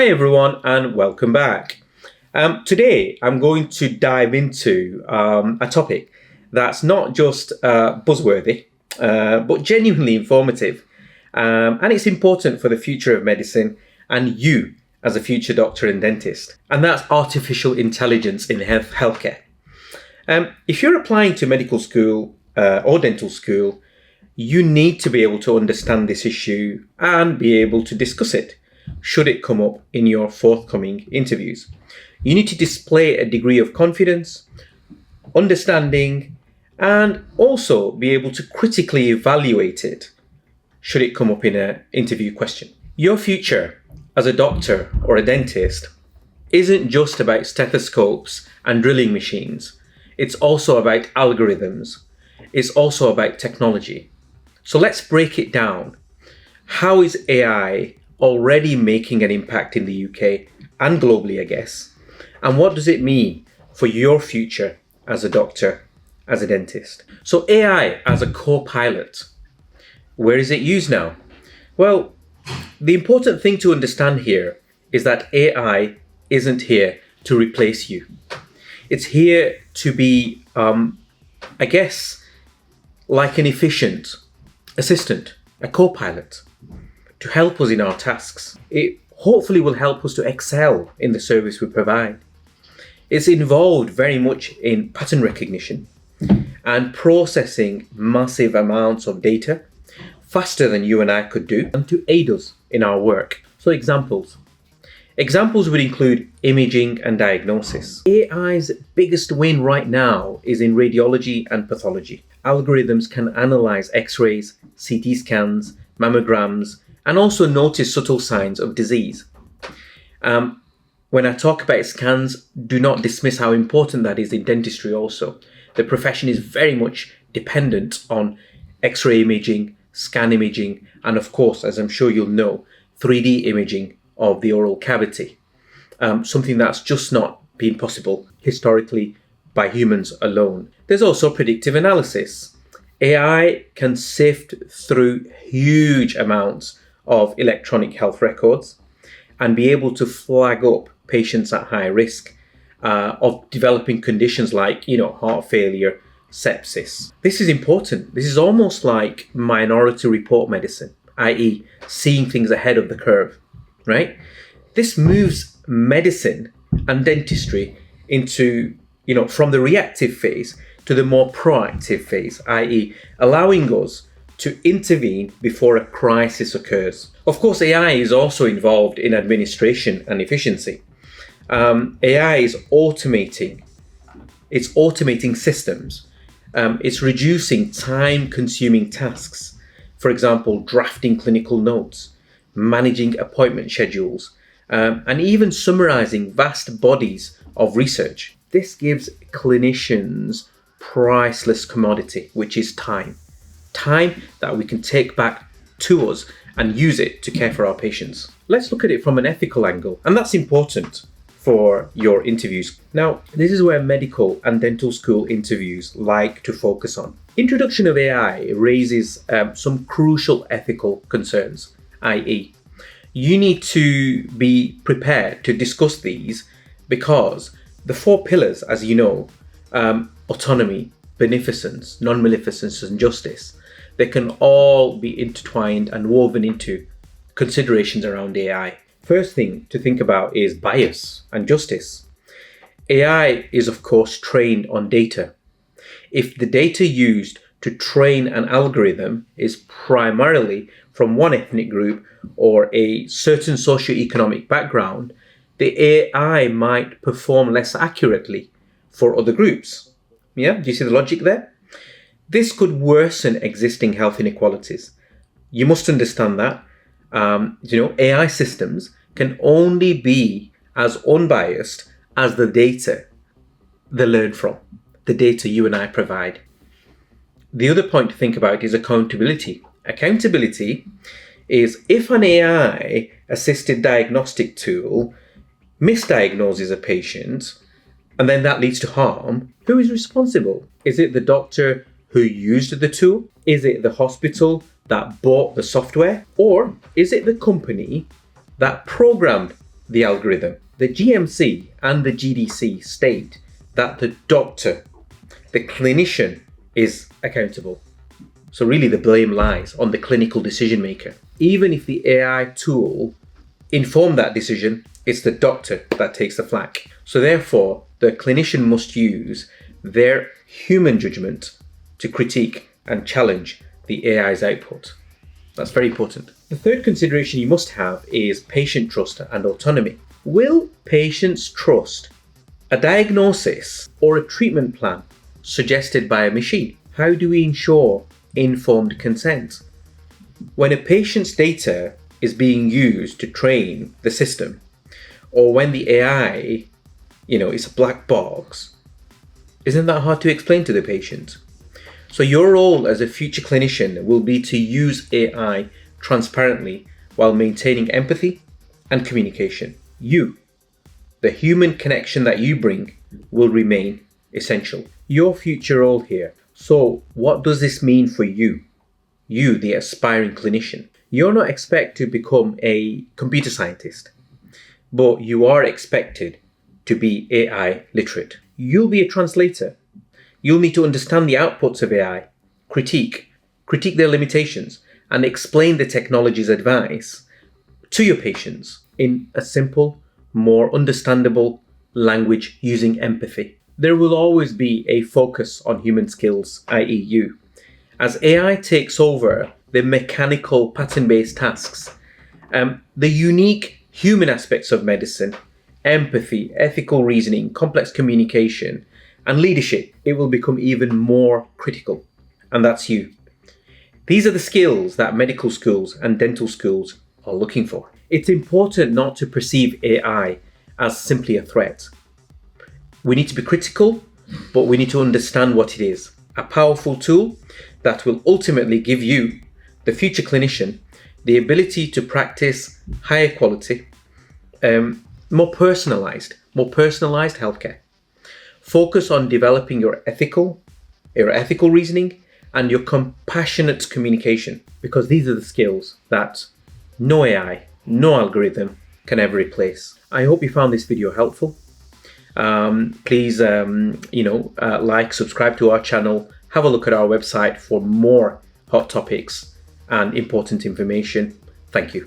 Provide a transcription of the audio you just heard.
Hi everyone and welcome back. Today I'm going to dive into a topic that's not just buzzworthy but genuinely informative, and it's important for the future of medicine and you as a future doctor and dentist, and that's artificial intelligence in healthcare. If you're applying to medical school or dental school, you need to be able to understand this issue and be able to discuss it should it come up in your forthcoming interviews. You need to display a degree of confidence, understanding, and also be able to critically evaluate it should it come up in an interview question. Your future as a doctor or a dentist isn't just about stethoscopes and drilling machines. It's also about algorithms. It's also about technology. So let's break it down. How is AI already making an impact in the UK and globally, I guess? And what does it mean for your future as a doctor, as a dentist? So AI as a co-pilot, where is it used now? Well, the important thing to understand here is that AI isn't here to replace you. It's here to be, I guess, like an efficient assistant, a co-pilot, to help us in our tasks. It hopefully will help us to excel in the service we provide. It's involved very much in pattern recognition and processing massive amounts of data faster than you and I could do, and to aid us in our work. So examples would include imaging and diagnosis. AI's biggest win right now is in radiology and pathology. Algorithms can analyze x-rays, CT scans, mammograms, and also notice subtle signs of disease. When I talk about scans, do not dismiss how important that is in dentistry also. The profession is very much dependent on x-ray imaging, scan imaging, and of course, as I'm sure you'll know, 3D imaging of the oral cavity. Something that's just not been possible historically by humans alone. There's also predictive analysis. AI can sift through huge amounts of electronic health records and be able to flag up patients at high risk of developing conditions like, heart failure, sepsis. This is important. This is almost like minority report medicine, i.e. seeing things ahead of the curve, right? This moves medicine and dentistry into, from the reactive phase to the more proactive phase, i.e. allowing us to intervene before a crisis occurs. Of course, AI is also involved in administration and efficiency. AI is automating systems. It's reducing time-consuming tasks. For example, drafting clinical notes, managing appointment schedules, and even summarizing vast bodies of research. This gives clinicians priceless commodity, which is time. Time that we can take back to us and use it to care for our patients. Let's look at it from an ethical angle, and that's important for your interviews. Now, this is where medical and dental school interviews like to focus on. Introduction of AI raises some crucial ethical concerns, i.e. you need to be prepared to discuss these because the 4 pillars, as you know, autonomy, beneficence, non-maleficence, and justice, they can all be intertwined and woven into considerations around AI. First thing to think about is bias and justice. AI is, of course, trained on data. If the data used to train an algorithm is primarily from one ethnic group or a certain socioeconomic background, the AI might perform less accurately for other groups. Yeah, do you see the logic there? This could worsen existing health inequalities. You must understand that. AI systems can only be as unbiased as the data they learn from, the data you and I provide. The other point to think about is accountability. Accountability is if an AI-assisted diagnostic tool misdiagnoses a patient and then that leads to harm, who is responsible? Is it the doctor who used the tool? Is it the hospital that bought the software? Or is it the company that programmed the algorithm. The GMC and the GDC state that the doctor, the clinician, is accountable. So really the blame lies on the clinical decision maker. Even if the AI tool informed that decision, it's the doctor that takes the flak. So therefore, the clinician must use their human judgment to critique and challenge the AI's output. That's very important. The third consideration you must have is patient trust and autonomy. Will patients trust a diagnosis or a treatment plan suggested by a machine? How do we ensure informed consent? When a patient's data is being used to train the system, or when the AI, is a black box, isn't that hard to explain to the patient? So your role as a future clinician will be to use AI transparently while maintaining empathy and communication. You, the human connection that you bring, will remain essential. Your future role here. So what does this mean for you? You, the aspiring clinician. You're not expected to become a computer scientist, but you are expected to be AI literate. You'll be a translator. You'll need to understand the outputs of AI, critique their limitations, and explain the technology's advice to your patients in a simple, more understandable language using empathy. There will always be a focus on human skills, i.e. you. As AI takes over the mechanical pattern-based tasks, the unique human aspects of medicine, empathy, ethical reasoning, complex communication, and leadership, it will become even more critical. And that's you. These are the skills that medical schools and dental schools are looking for. It's important not to perceive AI as simply a threat. We need to be critical, but we need to understand what it is. A powerful tool that will ultimately give you, the future clinician, the ability to practice higher quality, more personalized healthcare. Focus on developing your ethical reasoning and your compassionate communication, because these are the skills that no AI, no algorithm can ever replace. I hope you found this video helpful. Please, like, subscribe to our channel, have a look at our website for more hot topics and important information. Thank you.